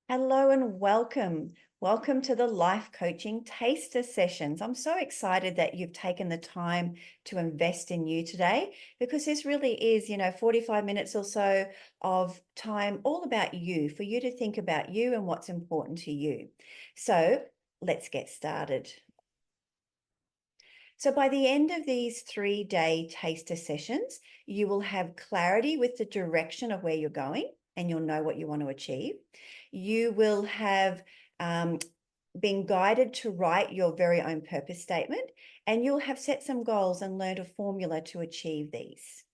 Hello and welcome. Welcome to the Life Coaching Taster Sessions. I'm so excited that you've taken the time to invest in you today because this really is, 45 minutes or so of time all about you, for you to think about you and what's important to you. So let's get started. So by the end of these 3-day taster sessions, you will have clarity with the direction of where you're going and you'll know what you want to achieve. You will have been guided to write your very own purpose statement, and you'll have set some goals and learned a formula to achieve these.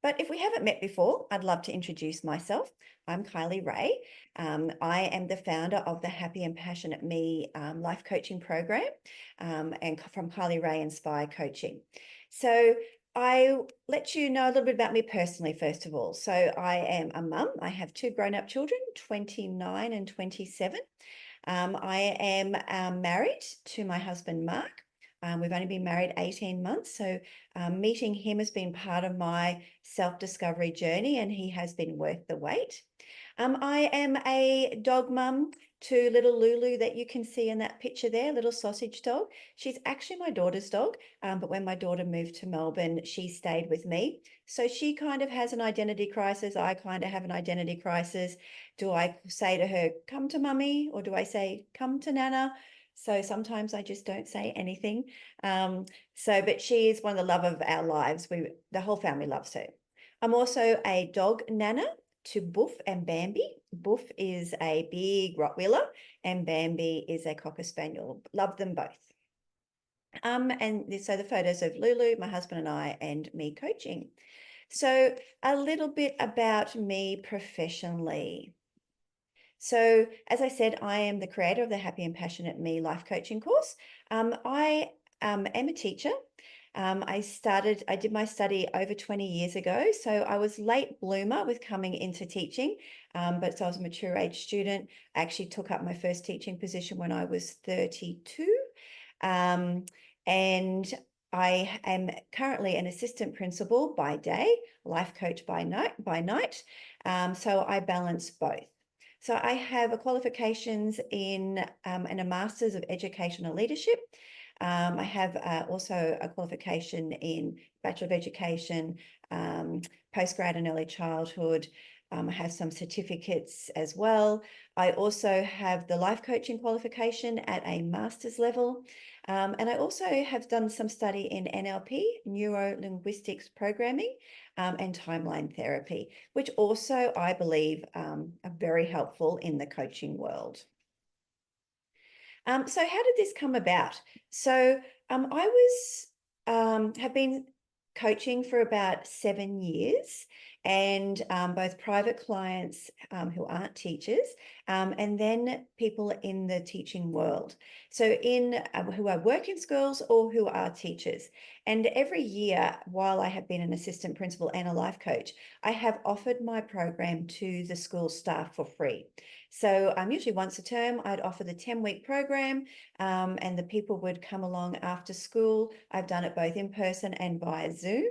But if we haven't met before, I'd love to introduce myself. I'm Kylie Ray. I am the founder of the Happy and Passionate Me life coaching program, and from Kylie Ray Inspire Coaching. So I let you know a little bit about me personally, first of all. So I am a mum. I have two grown-up children, 29 and 27. I am married to my husband, Mark. We've only been married 18 months, so meeting him has been part of my self-discovery journey, and he has been worth the wait. I am a dog mum to little Lulu that you can see in that picture there, little sausage dog. She's actually my daughter's dog, but when my daughter moved to Melbourne, she stayed with me. So she kind of has an identity crisis. I kind of have an identity crisis. Do I say to her, come to mummy, or do I say, come to Nana? So sometimes I just don't say anything. But she is one of the love of our lives. The whole family loves her. I'm also a dog nana to Boof and Bambi. Boof is a big Rottweiler and Bambi is a Cocker Spaniel. Love them both. And so the photos of Lulu, my husband and I, and me coaching. So a little bit about me professionally. So as I said, I am the creator of the Happy and Passionate Me life coaching course. I am a teacher. I did my study over 20 years ago. So I was late bloomer with coming into teaching, but so I was a mature age student. I actually took up my first teaching position when I was 32. And I am currently an assistant principal by day, life coach by night. So I balance both. So I have a qualifications in and a Master's of Educational Leadership. I have also a qualification in Bachelor of Education, postgrad in early childhood. I have some certificates as well. I also have the life coaching qualification at a master's level. And I also have done some study in NLP, neuro-linguistics programming, and timeline therapy, which also I believe are very helpful in the coaching world. So how did this come about? So I have been coaching for about 7 years, and both private clients who aren't teachers, and then people in the teaching world. So who I work in schools or who are teachers. And every year, while I have been an assistant principal and a life coach, I have offered my program to the school staff for free. So usually once a term, I'd offer the 10-week program, and the people would come along after school. I've done it both in person and via Zoom,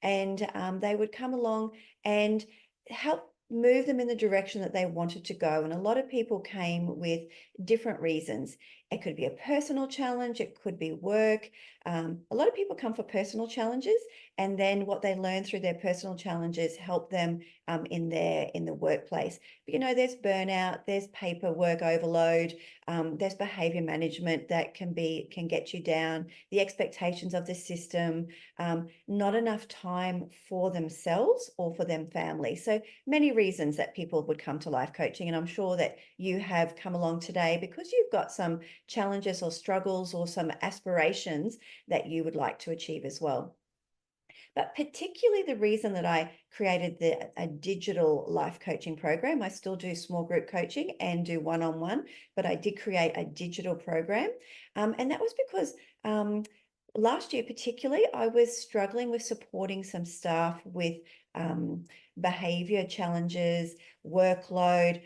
and they would come along and help move them in the direction that they wanted to go. And a lot of people came with different reasons. It could be a personal challenge, it could be work. A lot of people come for personal challenges, and then what they learn through their personal challenges help them in the workplace. But there's burnout, there's paperwork overload, there's behavior management that can get you down, the expectations of the system, not enough time for themselves or for them family. So many reasons that people would come to life coaching, and I'm sure that you have come along today because you've got some challenges or struggles or some aspirations that you would like to achieve as well. But particularly the reason that I created a digital life coaching program, I still do small group coaching and do one-on-one, but I did create a digital program. And that was because last year particularly, I was struggling with supporting some staff with behavior challenges, workload,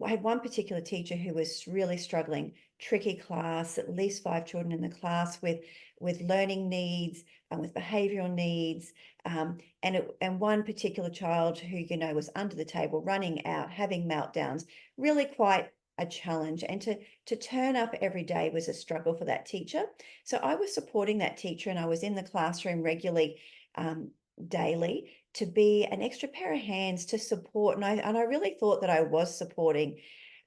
I had one particular teacher who was really struggling, tricky class, at least 5 children in the class with learning needs and with behavioural needs. And one particular child who, you know, was under the table, running out, having meltdowns, really quite a challenge. And to turn up every day was a struggle for that teacher. So I was supporting that teacher, and I was in the classroom regularly, daily, to be an extra pair of hands to support. And I really thought that I was supporting.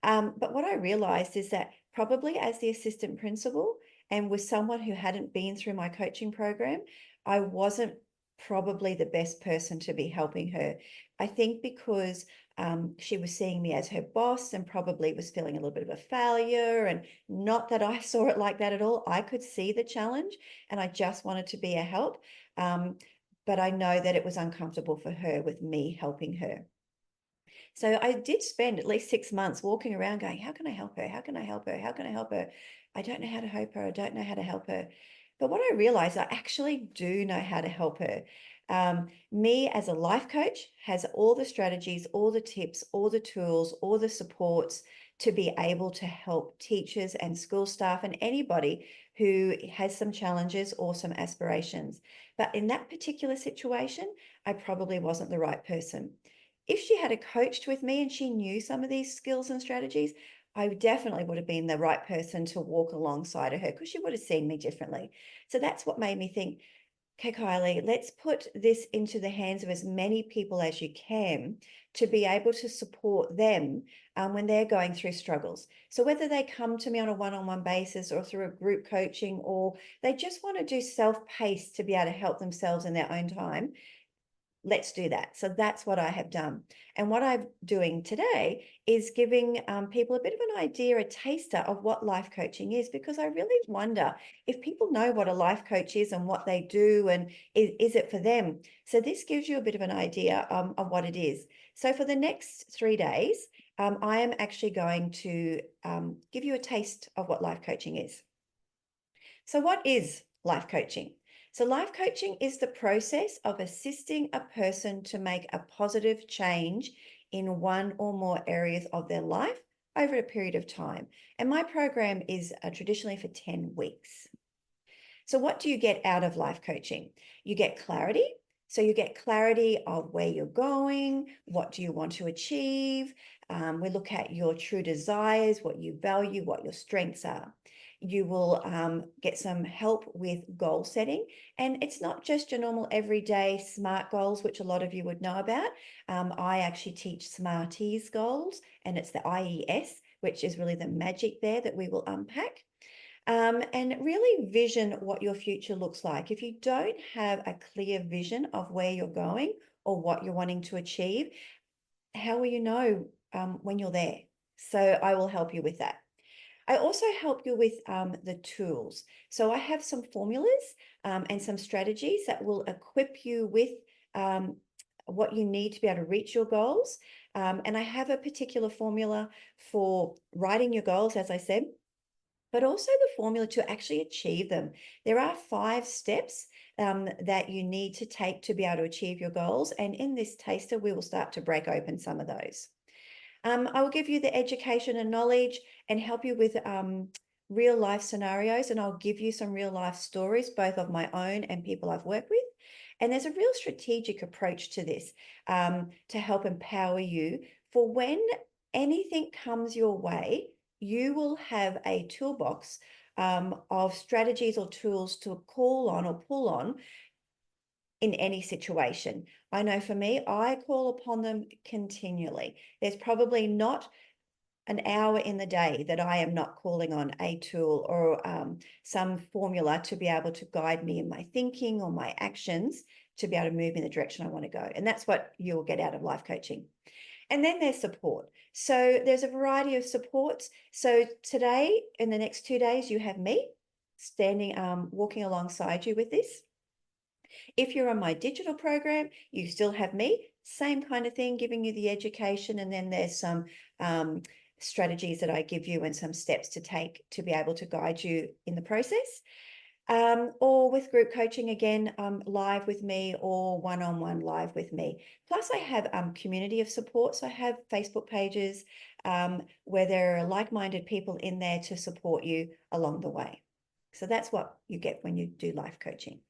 But what I realized is that probably as the assistant principal and with someone who hadn't been through my coaching program, I wasn't probably the best person to be helping her. I think because she was seeing me as her boss and probably was feeling a little bit of a failure. And not that I saw it like that at all. I could see the challenge and I just wanted to be a help. But I know that it was uncomfortable for her with me helping her. So I did spend at least 6 months walking around going, how can I help her? How can I help her? How can I help her? I don't know how to help her. I don't know how to help her. But what I realized, I actually do know how to help her. Me as a life coach has all the strategies, all the tips, all the tools, all the supports to be able to help teachers and school staff and anybody who has some challenges or some aspirations. But in that particular situation, I probably wasn't the right person. If she had coached with me and she knew some of these skills and strategies, I definitely would have been the right person to walk alongside of her because she would have seen me differently. So that's what made me think, okay, Kylie, let's put this into the hands of as many people as you can to be able to support them when they're going through struggles. So whether they come to me on a one-on-one basis or through a group coaching, or they just want to do self-paced to be able to help themselves in their own time, let's do that. So that's what I have done. And what I'm doing today is giving people a bit of an idea, a taster of what life coaching is, because I really wonder if people know what a life coach is and what they do, and is it for them? So this gives you a bit of an idea of what it is. So for the next 3 days, I am actually going to give you a taste of what life coaching is. So what is life coaching? So life coaching is the process of assisting a person to make a positive change in one or more areas of their life over a period of time. And my program is traditionally for 10 weeks. So what do you get out of life coaching? You get clarity. So you get clarity of where you're going, what do you want to achieve. We look at your true desires, what you value, what your strengths are. You will get some help with goal setting. And it's not just your normal everyday SMART goals, which a lot of you would know about. I actually teach Smarties goals, and it's the IES, which is really the magic there that we will unpack. And really vision what your future looks like. If you don't have a clear vision of where you're going or what you're wanting to achieve, how will you know when you're there? So I will help you with that. I also help you with the tools. So I have some formulas and some strategies that will equip you with what you need to be able to reach your goals. And I have a particular formula for writing your goals, as I said, but also the formula to actually achieve them. There are 5 steps that you need to take to be able to achieve your goals. And in this taster, we will start to break open some of those. I will give you the education and knowledge and help you with real life scenarios. And I'll give you some real life stories, both of my own and people I've worked with. And there's a real strategic approach to this to help empower you for when anything comes your way. You will have a toolbox of strategies or tools to call on or pull on in any situation. I know for me, I call upon them continually. There's probably not an hour in the day that I am not calling on a tool or some formula to be able to guide me in my thinking or my actions to be able to move in the direction I want to go. And that's what you'll get out of life coaching. And then there's support. So there's a variety of supports. So today, in the next 2 days, you have me standing, walking alongside you with this. If you're on my digital program, you still have me, same kind of thing, giving you the education. And then there's some strategies that I give you and some steps to take to be able to guide you in the process. or with group coaching again, live with me or one-on-one live with me. Plus, I have community of support. So I have Facebook pages where there are like-minded people in there to support you along the way. So that's what you get when you do life coaching.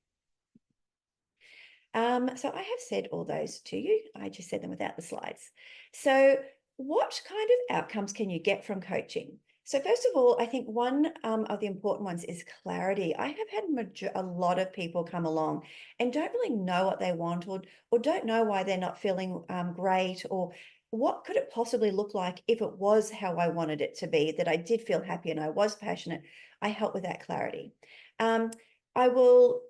So I have said all those to you. I just said them without the slides. So what kind of outcomes can you get from coaching? So first of all, I think one of the important ones is clarity. I have had a lot of people come along and don't really know what they want, or don't know why they're not feeling great, or what could it possibly look like if it was how I wanted it to be, that I did feel happy and I was passionate. I help with that clarity.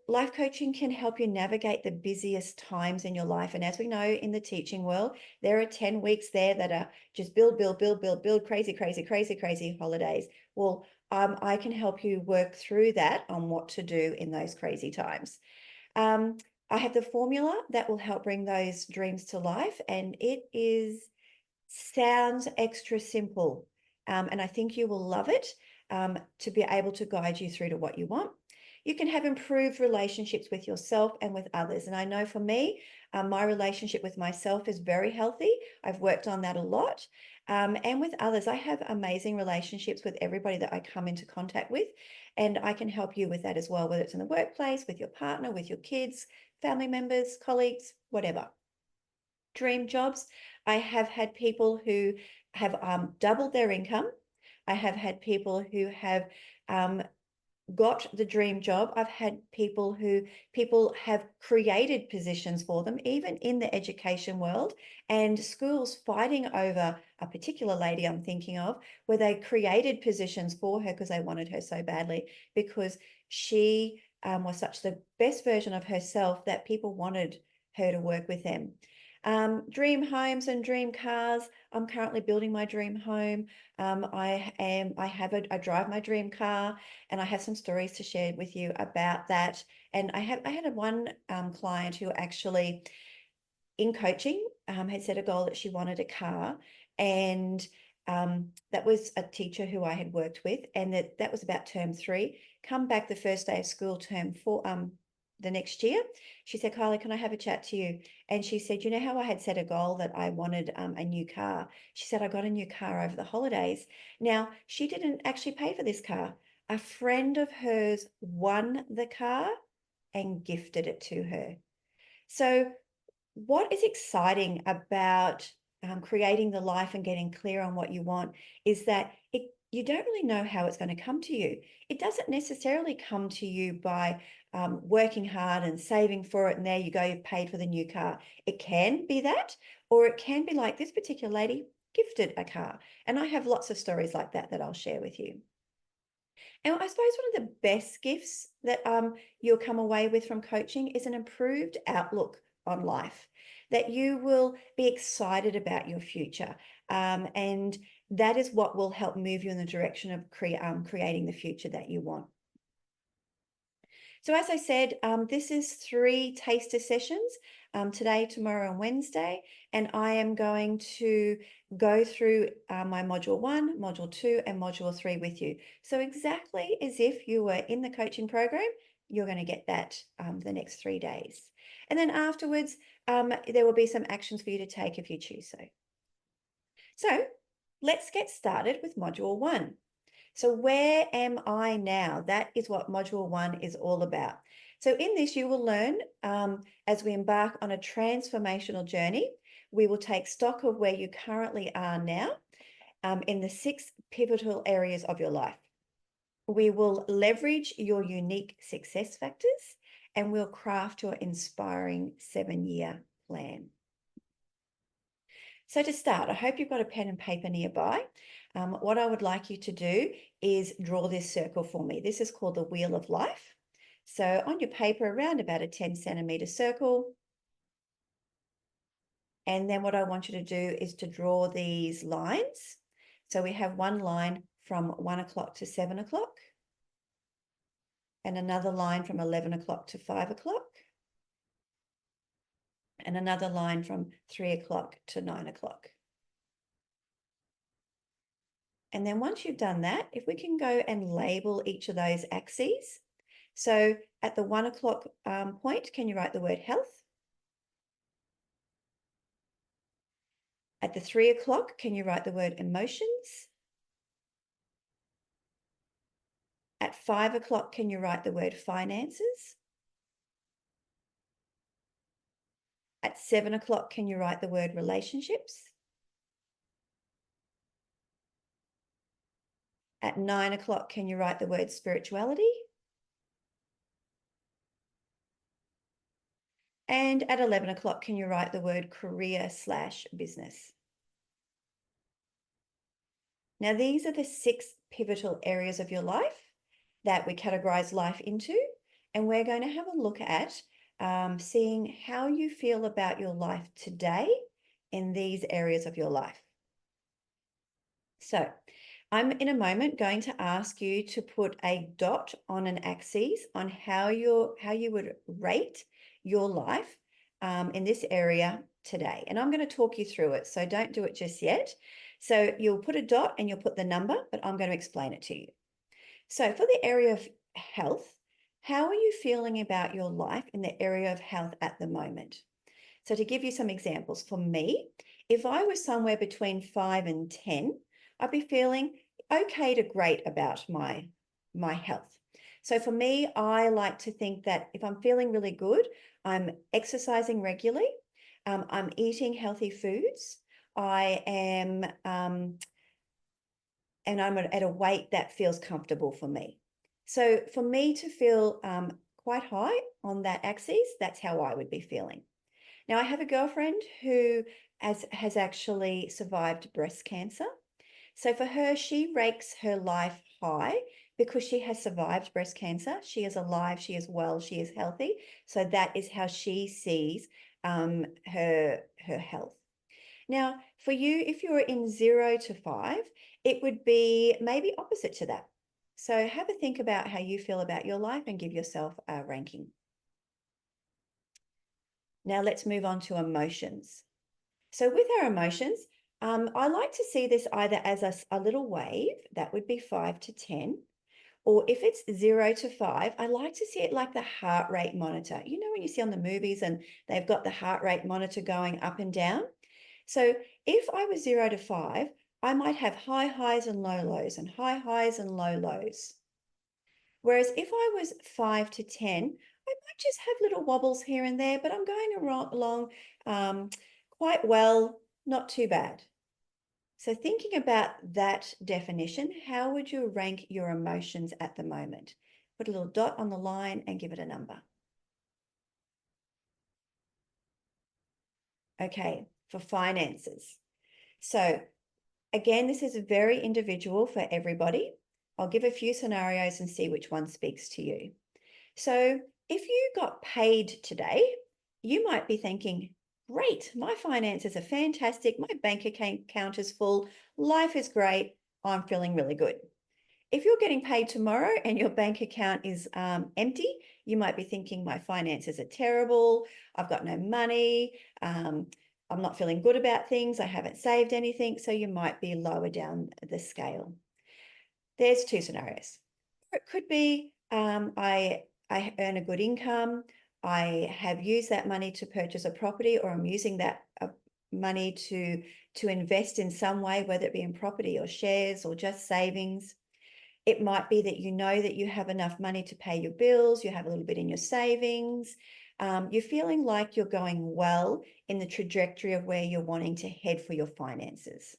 Life coaching can help you navigate the busiest times in your life. And as we know in the teaching world, there are 10 weeks there that are just build, build, build, build, build, crazy, crazy, crazy, crazy holidays. Well, I can help you work through that on what to do in those crazy times. I have the formula that will help bring those dreams to life, and sounds extra simple. And I think you will love it to be able to guide you through to what you want. You can have improved relationships with yourself and with others. And I know for me, my relationship with myself is very healthy. I've worked on that a lot. And with others, I have amazing relationships with everybody that I come into contact with. And I can help you with that as well, whether it's in the workplace, with your partner, with your kids, family members, colleagues, whatever. Dream jobs. I have had people who have doubled their income. I have had people who have got the dream job. I've had people have created positions for them, even in the education world, and schools fighting over a particular lady I'm thinking of, where they created positions for her because they wanted her so badly, because she was such the best version of herself that people wanted her to work with them. Dream homes and dream cars. I'm currently building my dream home. I drive my dream car, and I have some stories to share with you about that. And I had one client who actually, in coaching, had set a goal that she wanted a car, and that was a teacher who I had worked with, and that was about term 3. Come back the first day of school, term 4, the next year, she said, "Kylie, can I have a chat to you?" And she said, "You know how I had set a goal that I wanted a new car?" She said, "I got a new car over the holidays." Now, she didn't actually pay for this car. A friend of hers won the car and gifted it to her. So what is exciting about creating the life and getting clear on what you want is that you don't really know how it's going to come to you. It doesn't necessarily come to you by working hard and saving for it, and there you go, you've paid for the new car. It can be that, or it can be like this particular lady gifted a car. And I have lots of stories like that I'll share with you. And I suppose one of the best gifts that you'll come away with from coaching is an improved outlook on life, that you will be excited about your future. And that is what will help move you in the direction of creating the future that you want. So as I said, this is 3 taster sessions, today, tomorrow, and Wednesday, and I am going to go through my module 1, module 2, and module 3 with you. So exactly as if you were in the coaching program, you're going to get that the next 3 days. And then afterwards, there will be some actions for you to take if you choose so. So let's get started with module 1. So where am I now? That is what module 1 is all about. So in this, you will learn as we embark on a transformational journey, we will take stock of where you currently are now in the 6 pivotal areas of your life. We will leverage your unique success factors, and we'll craft your inspiring 7-year plan. So to start, I hope you've got a pen and paper nearby. What I would like you to do is draw this circle for me. This is called the Wheel of Life. So on your paper, around about a 10-centimeter circle. And then what I want you to do is to draw these lines. So we have one line from 1 o'clock to 7 o'clock, and another line from 11 o'clock to 5 o'clock, and another line from 3 o'clock to 9 o'clock. And then once you've done that, if we can go and label each of those axes. So at the 1 o'clock point, can you write the word health? At the 3 o'clock, can you write the word emotions? At 5 o'clock, can you write the word finances? At 7 o'clock, can you write the word relationships? At 9 o'clock, can you write the word spirituality? And at 11 o'clock, can you write the word career/business? Now, these are the 6 pivotal areas of your life that we categorize life into. And we're going to have a look at seeing how you feel about your life today in these areas of your life. So I'm in a moment going to ask you to put a dot on an axis on how you would rate your life in this area today. And I'm going to talk you through it, so don't do it just yet. So you'll put a dot and you'll put the number, but I'm going to explain it to you. So for the area of health, how are you feeling about your life in the area of health at the moment? So to give you some examples, for me, if I was somewhere between 5 and 10, I'd be feeling okay to great about my health. So for me, I like to think that if I'm feeling really good, I'm exercising regularly, I'm eating healthy foods, I am, and I'm at a weight that feels comfortable for me. So for me to feel quite high on that axis, that's how I would be feeling. Now, I have a girlfriend who has actually survived breast cancer. So for her, she ranks her life high because she has survived breast cancer. She is alive, she is well, she is healthy. So that is how she sees her health. Now, for you, if you're in 0 to 5, it would be maybe opposite to that. So have a think about how you feel about your life and give yourself a ranking. Now let's move on to emotions. So with our emotions, I like to see this either as a little wave, that would be 5 to 10, or if it's 0 to 5, I like to see it like the heart rate monitor. You know, when you see on the movies and they've got the heart rate monitor going up and down. So if I was 0 to 5, I might have high highs and low lows and high highs and low lows. Whereas if I was 5 to 10, I might just have little wobbles here and there, but I'm going along quite well, not too bad. So thinking about that definition, how would you rank your emotions at the moment? Put a little dot on the line and give it a number. Okay, for finances. So again, this is very individual for everybody. I'll give a few scenarios and see which one speaks to you. So if you got paid today, you might be thinking, great, my finances are fantastic. My bank account is full. Life is great. I'm feeling really good. If you're getting paid tomorrow and your bank account is empty, you might be thinking, my finances are terrible. I've got no money. I'm not feeling good about things. I haven't saved anything. So you might be lower down the scale. There's 2 scenarios. It could be I earn a good income. I have used that money to purchase a property, or I'm using that money to invest in some way, whether it be in property or shares or just savings. It might be that you know that you have enough money to pay your bills, you have a little bit in your savings. You're feeling like you're going well in the trajectory of where you're wanting to head for your finances.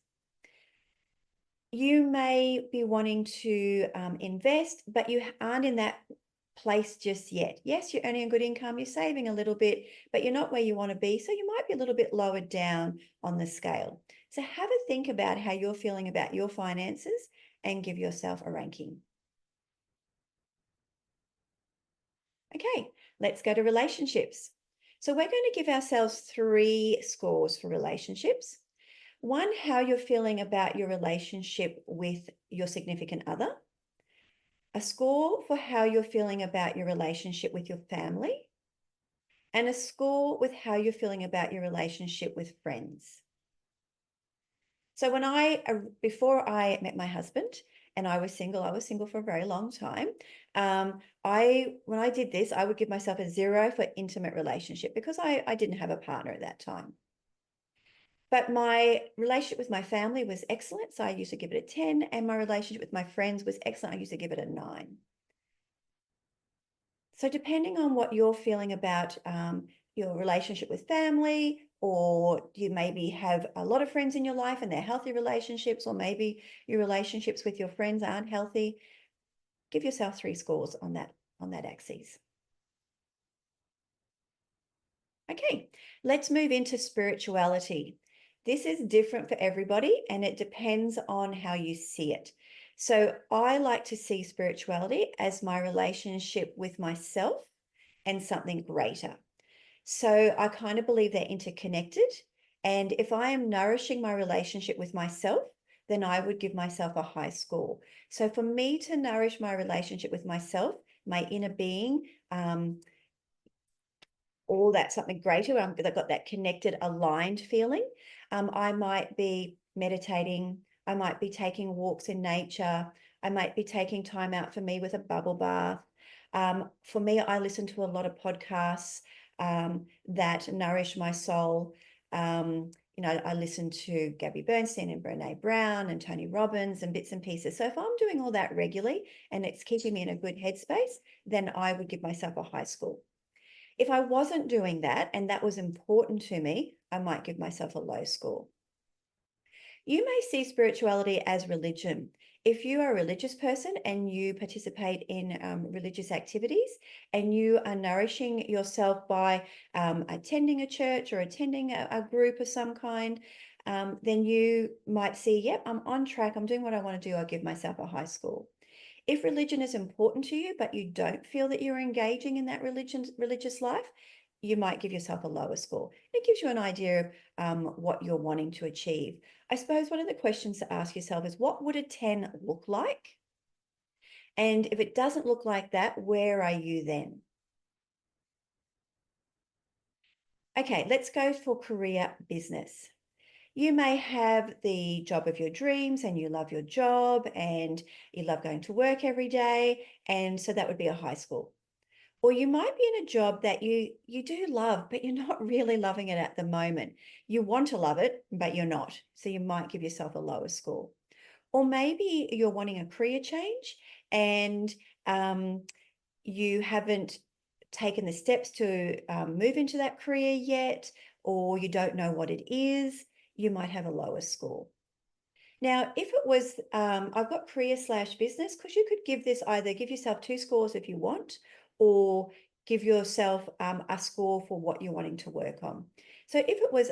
You may be wanting to invest, but you aren't in that place just yet. Yes, you're earning a good income, you're saving a little bit, but you're not where you want to be. So you might be a little bit lower down on the scale. So have a think about how you're feeling about your finances and give yourself a ranking. Okay, let's go to relationships. So we're going to give ourselves 3 scores for relationships. 1, how you're feeling about your relationship with your significant other. A score for how you're feeling about your relationship with your family. And a score with how you're feeling about your relationship with friends. So before I met my husband, and I was single for a very long time. When I did this, I would give myself a 0 for intimate relationship because I didn't have a partner at that time. But my relationship with my family was excellent, so I used to give it a 10, and my relationship with my friends was excellent. I used to give it a 9. So depending on what you're feeling about your relationship with family, or you maybe have a lot of friends in your life and they're healthy relationships, or maybe your relationships with your friends aren't healthy, give yourself 3 scores on that axis. Okay, let's move into spirituality. This is different for everybody and it depends on how you see it. So I like to see spirituality as my relationship with myself and something greater. So I kind of believe they're interconnected. And if I am nourishing my relationship with myself, then I would give myself a high score. So for me to nourish my relationship with myself, my inner being, all that something greater, I've got that connected, aligned feeling. I might be meditating. I might be taking walks in nature. I might be taking time out for me with a bubble bath. For me, I listen to a lot of podcasts that nourish my soul. I listen to Gabby Bernstein and Brene Brown and Tony Robbins and bits and pieces. So if I'm doing all that regularly and it's keeping me in a good headspace, then I would give myself a high score. If I wasn't doing that and that was important to me, I might give myself a low score. You may see spirituality as religion. If you are a religious person and you participate in religious activities and you are nourishing yourself by attending a church or attending a group of some kind, then you might see, yep, I'm on track. I'm doing what I want to do. I'll give myself a high score. If religion is important to you, but you don't feel that you're engaging in that religious life, you might give yourself a lower score. It gives you an idea of what you're wanting to achieve. I suppose one of the questions to ask yourself is, what would a 10 look like? And if it doesn't look like that, where are you then? Okay, let's go for career business. You may have the job of your dreams and you love your job and you love going to work every day. And so that would be a high score. Or you might be in a job that you do love, but you're not really loving it at the moment. You want to love it, but you're not. So you might give yourself a lower score. Or maybe you're wanting a career change and you haven't taken the steps to move into that career yet, or you don't know what it is, you might have a lower score. Now, if it was, I've got career/business, because you could give yourself 2 scores if you want, or give yourself a score for what you're wanting to work on. So if it was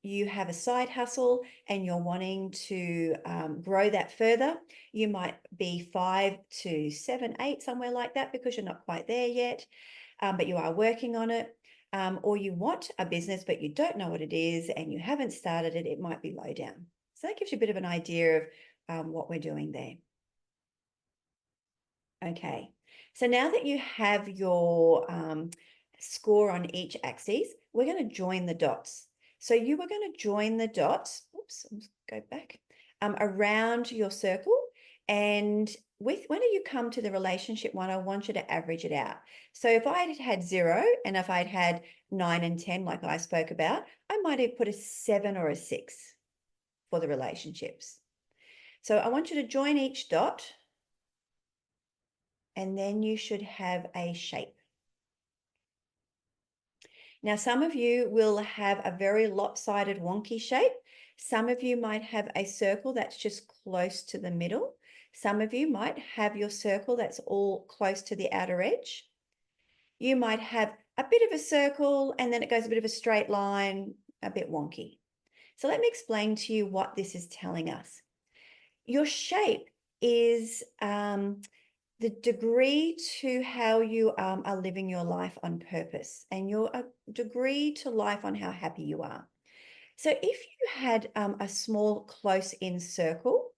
you have a side hustle and you're wanting to grow that further, you might be 5 to 7, 8, somewhere like that, because you're not quite there yet, but you are working on it. Or you want a business, but you don't know what it is and you haven't started it, it might be low down. So that gives you a bit of an idea of what we're doing there. Okay, so now that you have your score on each axis, we're going to join the dots. So you are going to join the dots, oops, let's go back, around your circle. And when you come to the relationship one, I want you to average it out. So if I had 0 and if I'd had 9 and 10, like I spoke about, I might have put a 7 or a 6 for the relationships. So I want you to join each dot and then you should have a shape. Now, some of you will have a very lopsided, wonky shape. Some of you might have a circle that's just close to the middle. Some of you might have your circle that's all close to the outer edge. You might have a bit of a circle and then it goes a bit of a straight line, a bit wonky. So let me explain to you what this is telling us. Your shape is the degree to how you are living your life on purpose and your degree to life on how happy you are. So if you had a small close-in circle,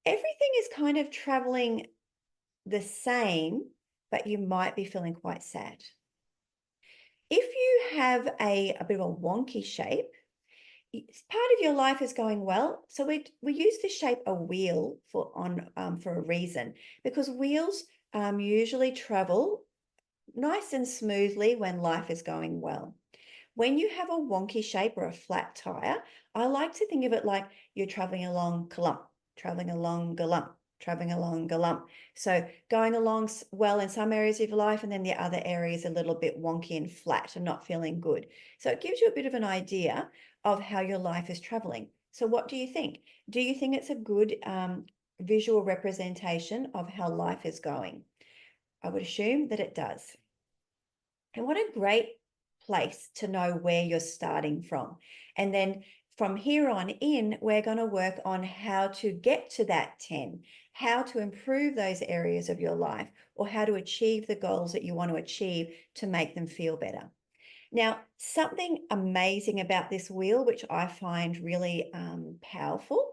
everything is kind of traveling the same, but you might be feeling quite sad. If you have a bit of a wonky shape, part of your life is going well. So we use the shape a wheel for a reason, because wheels usually travel nice and smoothly when life is going well. When you have a wonky shape or a flat tire, I like to think of it like you're traveling along Galump, traveling along Galump, traveling along Galump. So going along well in some areas of your life, and then the other areas a little bit wonky and flat and not feeling good. So it gives you a bit of an idea of how your life is traveling. So what do you think? Do you think it's a good visual representation of how life is going? I would assume that it does. And what a great place to know where you're starting from. And then from here on in, we're going to work on how to get to that 10, how to improve those areas of your life, or how to achieve the goals that you want to achieve to make them feel better. Now, something amazing about this wheel, which I find really powerful,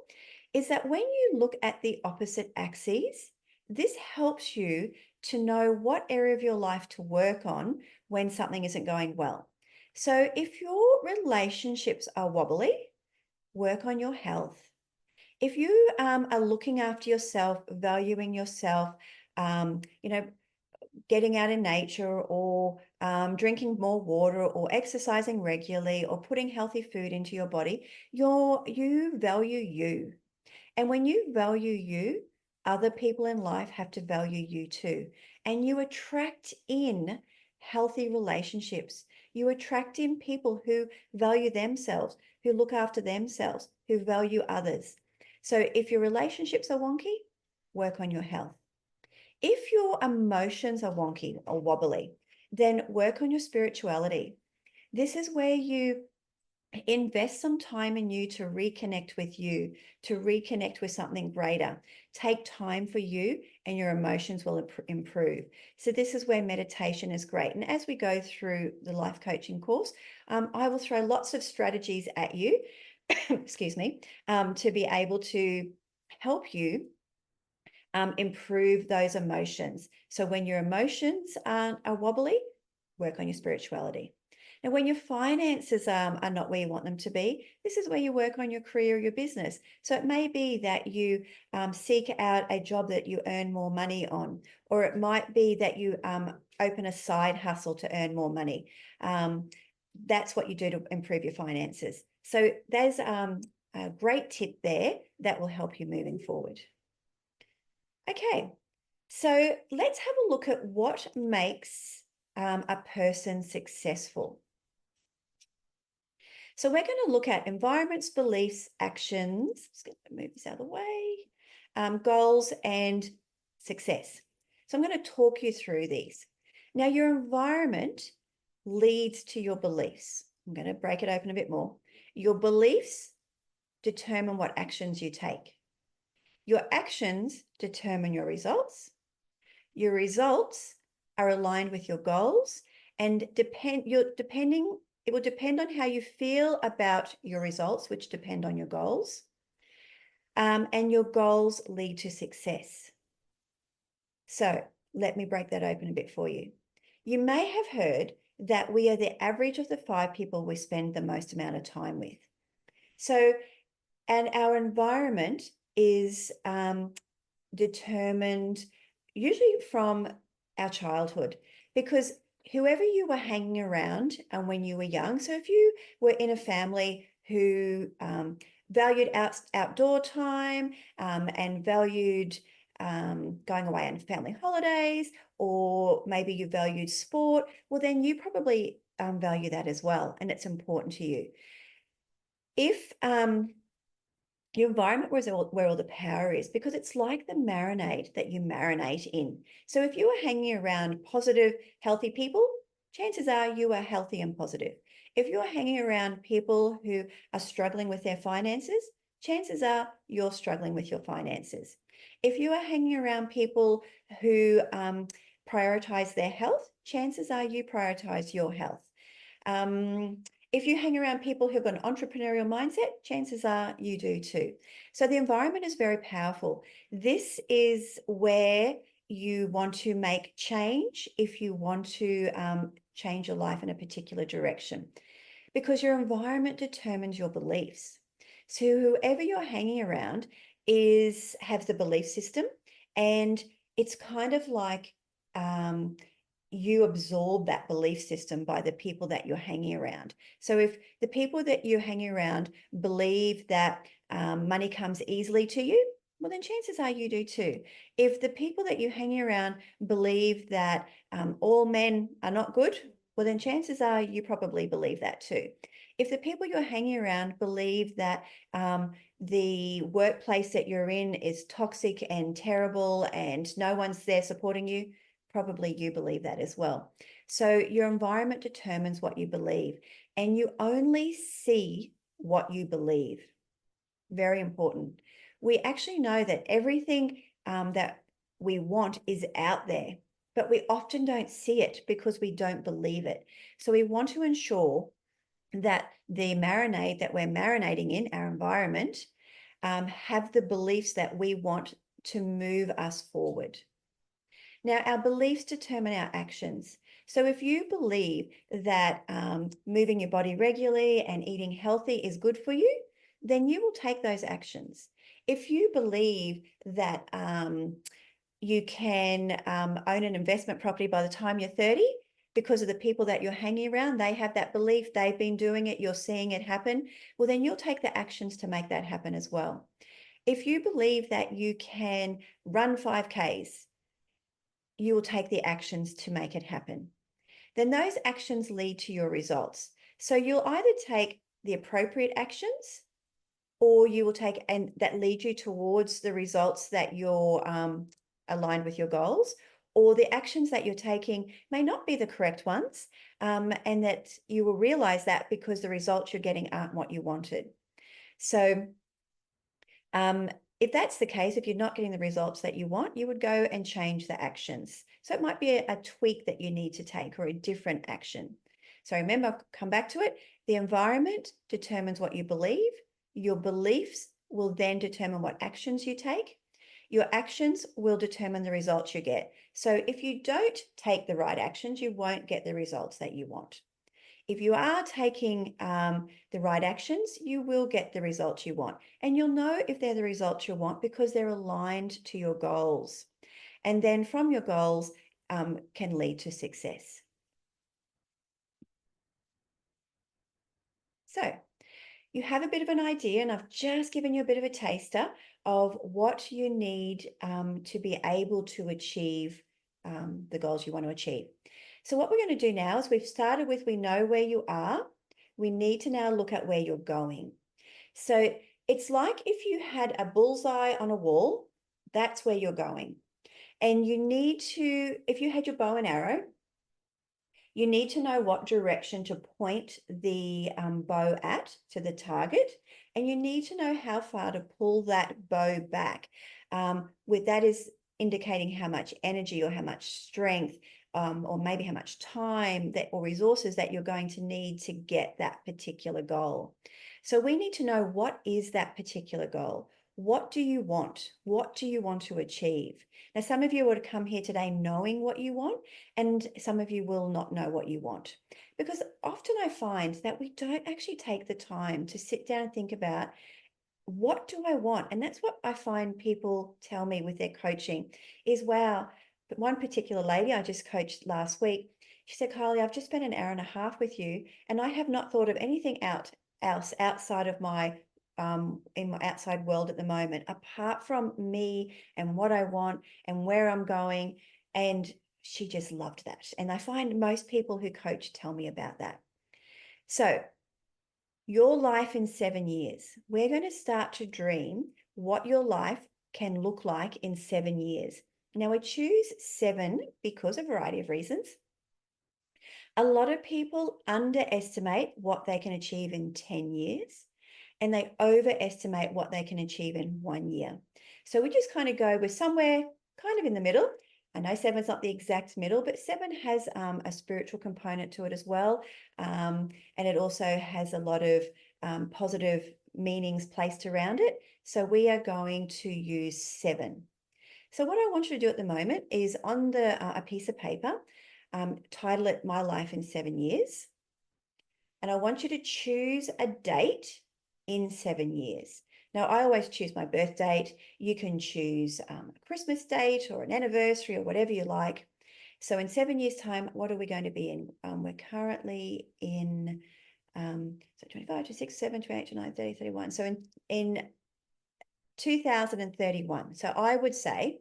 is that when you look at the opposite axes, this helps you to know what area of your life to work on when something isn't going well. So if your relationships are wobbly, work on your health. If you are looking after yourself, valuing yourself, you know, getting out in nature, or drinking more water, or exercising regularly, or putting healthy food into your body, you value you. And when you value you, other people in life have to value you too. And you attract in healthy relationships. You attract in people who value themselves, who look after themselves, who value others. So if your relationships are wonky, work on your health. If your emotions are wonky or wobbly, then work on your spirituality. This is where you invest some time in you to reconnect with you, to reconnect with something greater. Take time for you, and your emotions will improve. So this is where meditation is great. And as we go through the life coaching course, I will throw lots of strategies at you, excuse me, to be able to help you improve those emotions. So when your emotions are wobbly, work on your spirituality. Now, when your finances are not where you want them to be, this is where you work on your career or your business. So it may be that you seek out a job that you earn more money on, or it might be that you open a side hustle to earn more money. That's what you do to improve your finances. So there's a great tip there that will help you moving forward. Okay, so let's have a look at what makes a person successful. So we're going to look at environments, beliefs, actions. Just going to move this out of the way. Goals and success. So I'm going to talk you through these. Now, your environment leads to your beliefs. I'm going to break it open a bit more. Your beliefs determine what actions you take. Your actions determine your results. Your results are aligned with your goals, and it will depend on how you feel about your results, which depend on your goals. And your goals lead to success. So let me break that open a bit for you. You may have heard that we are the average of the 5 people we spend the most amount of time with. So, and our environment is determined usually from our childhood, because whoever you were hanging around and when you were young, so if you were in a family who valued outdoor time and valued going away on family holidays, or maybe you valued sport, well, then you probably value that as well, and it's important to you. If your environment where all the power is, because it's like the marinade that you marinate in. So if you are hanging around positive, healthy people, chances are you are healthy and positive. If you're hanging around people who are struggling with their finances, chances are you're struggling with your finances. If you are hanging around people who prioritize their health, chances are you prioritize your health. If you hang around people who've got an entrepreneurial mindset, chances are you do too. So the environment is very powerful. This is where you want to make change if you want to change your life in a particular direction. because your environment determines your beliefs. So whoever you're hanging around has the belief system, and it's kind of like you absorb that belief system by the people that you're hanging around. So if the people that you're hanging around believe that money comes easily to you, well, then chances are you do too. If the people that you're hanging around believe that all men are not good, well, then chances are you probably believe that too. If the people you're hanging around believe that the workplace that you're in is toxic and terrible and no one's there supporting you, probably you believe that as well. So your environment determines what you believe, and you only see what you believe. Very important. We actually know that everything that we want is out there, but we often don't see it because we don't believe it. So we want to ensure that the marinade that we're marinating in our environment have the beliefs that we want to move us forward. Now, our beliefs determine our actions. So if you believe that moving your body regularly and eating healthy is good for you, then you will take those actions. If you believe that you can own an investment property by the time you're 30, because of the people that you're hanging around, they have that belief, they've been doing it, you're seeing it happen, well, then you'll take the actions to make that happen as well. If you believe that you can run 5Ks, you will take the actions to make it happen. Then those actions lead to your results. So you'll either take the appropriate actions, or you will take and that lead you towards the results that you're aligned with your goals, or the actions that you're taking may not be the correct ones, and that you will realize that because the results you're getting aren't what you wanted. So if that's the case, if you're not getting the results that you want, you would go and change the actions. So it might be a tweak that you need to take, or a different action. So remember, I'll come back to it. The environment determines what you believe. Your beliefs will then determine what actions you take. Your actions will determine the results you get. So if you don't take the right actions, you won't get the results that you want. If you are taking the right actions, you will get the results you want. And you'll know if they're the results you want because they're aligned to your goals. And then from your goals can lead to success. So you have a bit of an idea, and I've just given you a bit of a taster of what you need to be able to achieve the goals you want to achieve. So what we're going to do now is we've started with, we know where you are. We need to now look at where you're going. So it's like if you had a bullseye on a wall, that's where you're going. And you need to, if you had your bow and arrow, you need to know what direction to point the bow at to the target, and you need to know how far to pull that bow back. With that is indicating how much energy or how much strength or maybe how much time that or resources that you're going to need to get that particular goal. So we need to know, what is that particular goal? What do you want? What do you want to achieve? Now, some of you would come here today knowing what you want, and some of you will not know what you want. Because often I find that we don't actually take the time to sit down and think about, what do I want? And that's what I find people tell me with their coaching is, wow, but one particular lady I just coached last week, she said, Kylie, I've just spent an hour and a half with you, and I have not thought of anything else outside of my in my outside world at the moment, apart from me and what I want and where I'm going. And she just loved that. And I find most people who coach tell me about that. So your life in 7 years, we're going to start to dream what your life can look like in 7 years. Now, we choose 7 because of a variety of reasons. A lot of people underestimate what they can achieve in 10 years, and they overestimate what they can achieve in 1 year. So we just kind of go, we're somewhere kind of in the middle. I know 7's not the exact middle, but 7 has a spiritual component to it as well. And it also has a lot of positive meanings placed around it. So we are going to use 7. So what I want you to do at the moment is, on a piece of paper, title it My Life in 7 Years. and I want you to choose a date in 7 years. Now, I always choose my birth date. You can choose a Christmas date or an anniversary or whatever you like. So in 7 years' time, what are we going to be in? We're currently in, so 25, 26, 7, 28, 29, 30, 31. So in 2031. So I would say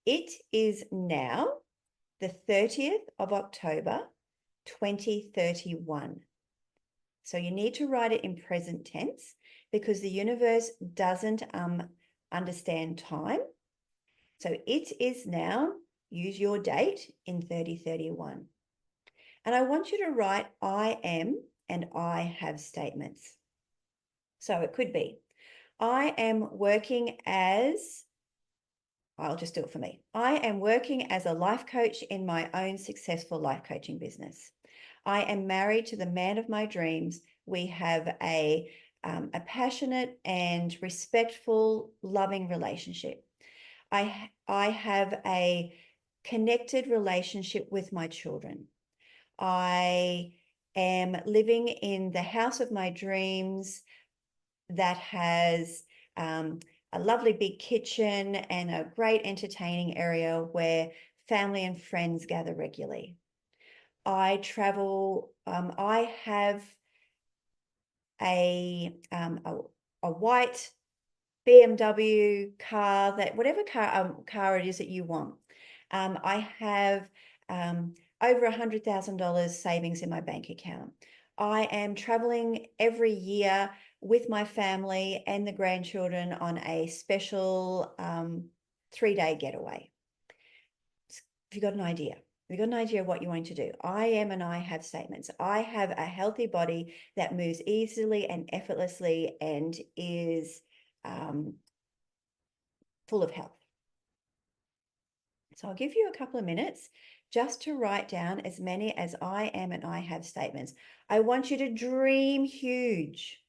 it is now the 30th of October, 2031. So you need to write it in present tense because the universe doesn't understand time. So it is now, use your date in 3031. And I want you to write I am and I have statements. So it could be, I am working as, I'll just do it for me. I am working as a life coach in my own successful life coaching business. I am married to the man of my dreams. We have a passionate and respectful, loving relationship. I have a connected relationship with my children. I am living in the house of my dreams that has a lovely big kitchen and a great entertaining area where family and friends gather regularly. I travel, I have a white BMW car, that whatever car it is that you want. I have over $100,000 savings in my bank account. I am traveling every year with my family and the grandchildren on a special 3-day getaway. Have you got an idea? Have you got an idea of what you're going to do? I am and I have statements. I have a healthy body that moves easily and effortlessly and is full of health. So I'll give you a couple of minutes just to write down as many as I am and I have statements. I want you to dream huge.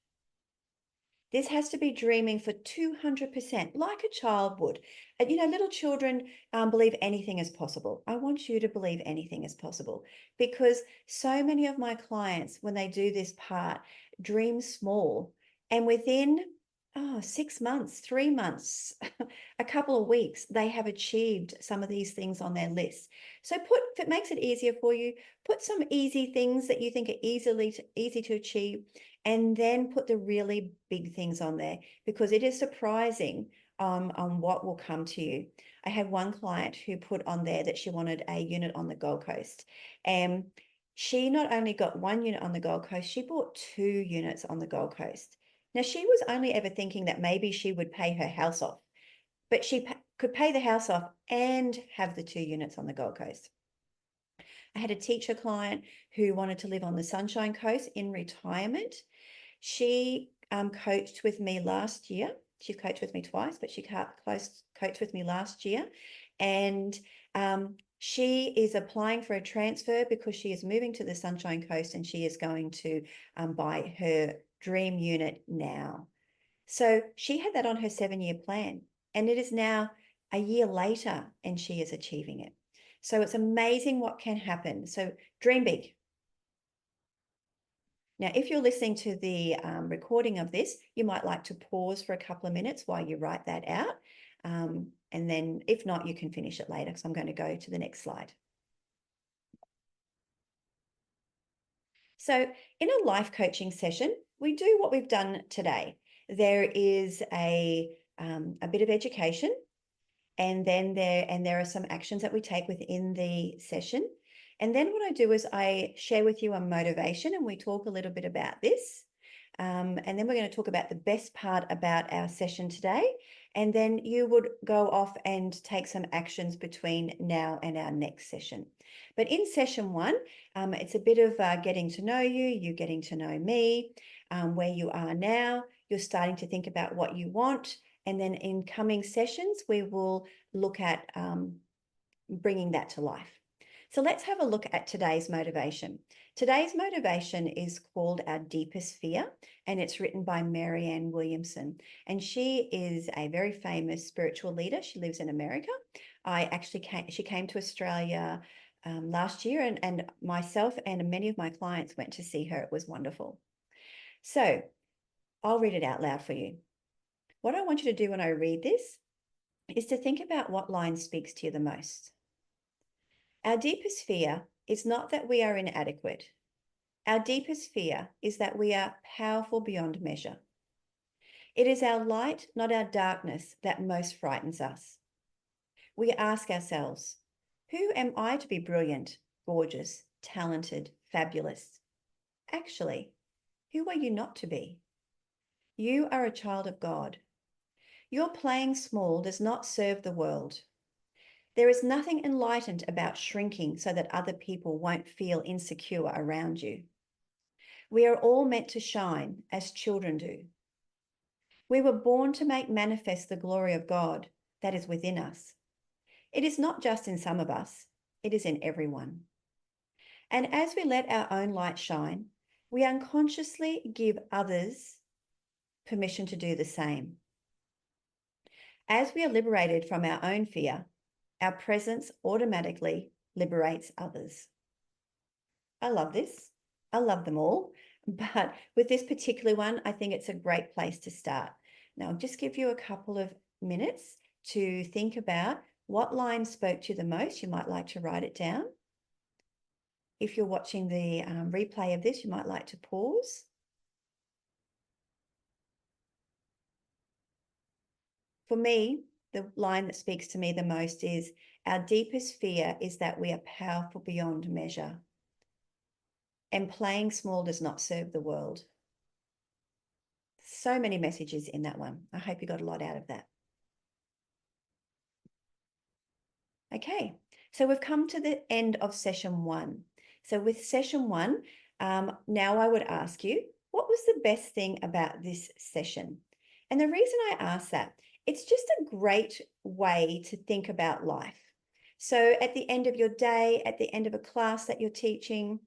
This has to be dreaming for 200%, like a child would. You know, little children believe anything is possible. I want you to believe anything is possible because so many of my clients, when they do this part, dream small. And within 6 months, 3 months, a couple of weeks, they have achieved some of these things on their list. So if it makes it easier for you, put some easy things that you think are easy to achieve, and then put the really big things on there because it is surprising on what will come to you. I had one client who put on there that she wanted a unit on the Gold Coast. And she not only got 1 unit on the Gold Coast, she bought 2 units on the Gold Coast. Now, she was only ever thinking that maybe she would pay her house off, but she could pay the house off and have the 2 units on the Gold Coast. I had a teacher client who wanted to live on the Sunshine Coast in retirement. She coached with me last year. She's coached with me twice, but she coached with me last year. And she is applying for a transfer because she is moving to the Sunshine Coast and she is going to buy her dream unit now. So she had that on her 7-year plan, and it is now a year later and she is achieving it. So it's amazing what can happen. So dream big. Now, if you're listening to the recording of this, you might like to pause for a couple of minutes while you write that out. And then if not, you can finish it later because I'm going to go to the next slide. So in a life coaching session, we do what we've done today. There is a bit of education, and then there are some actions that we take within the session. And then what I do is I share with you a motivation and we talk a little bit about this. And then we're going to talk about the best part about our session today. And then you would go off and take some actions between now and our next session. But in session 1, it's a bit of getting to know you getting to know me, where you are now. You're starting to think about what you want. And then in coming sessions, we will look at bringing that to life. So let's have a look at today's motivation. Today's motivation is called Our Deepest Fear, and it's written by Marianne Williamson. And she is a very famous spiritual leader. She lives in America. She came to Australia last year, and myself and many of my clients went to see her. It was wonderful. So I'll read it out loud for you. What I want you to do when I read this is to think about what line speaks to you the most. Our deepest fear is not that we are inadequate. Our deepest fear is that we are powerful beyond measure. It is our light, not our darkness, that most frightens us. We ask ourselves, who am I to be brilliant, gorgeous, talented, fabulous? Actually, who are you not to be? You are a child of God. Your playing small does not serve the world. There is nothing enlightened about shrinking so that other people won't feel insecure around you. We are all meant to shine as children do. We were born to make manifest the glory of God that is within us. It is not just in some of us, it is in everyone. And as we let our own light shine, we unconsciously give others permission to do the same. As we are liberated from our own fear, our presence automatically liberates others. I love this. I love them all. But with this particular one, I think it's a great place to start. Now, I'll just give you a couple of minutes to think about what line spoke to you the most. You might like to write it down. If you're watching the replay of this, you might like to pause. For me, the line that speaks to me the most is, our deepest fear is that we are powerful beyond measure. And playing small does not serve the world. So many messages in that one. I hope you got a lot out of that. Okay, so we've come to the end of session one. So with session one, now I would ask you, what was the best thing about this session? And the reason I ask that, it's just a great way to think about life. So at the end of your day, at the end of a class that you're teaching,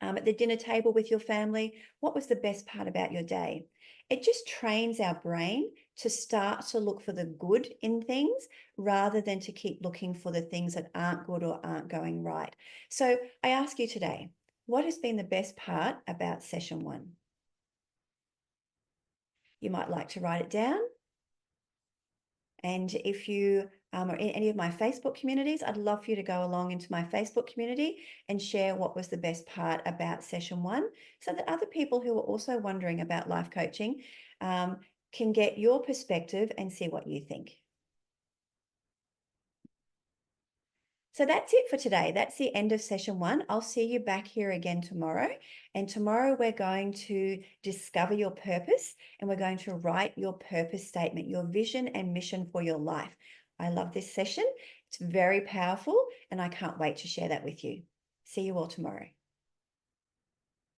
at the dinner table with your family, what was the best part about your day? It just trains our brain to start to look for the good in things rather than to keep looking for the things that aren't good or aren't going right. So I ask you today, what has been the best part about session one? You might like to write it down. And if you are in any of my Facebook communities, I'd love for you to go along into my Facebook community and share what was the best part about session one, so that other people who are also wondering about life coaching can get your perspective and see what you think. So that's it for today. That's the end of session one. I'll see you back here again tomorrow. And tomorrow we're going to discover your purpose, and we're going to write your purpose statement, your vision and mission for your life. I love this session. It's very powerful, and I can't wait to share that with you. See you all tomorrow.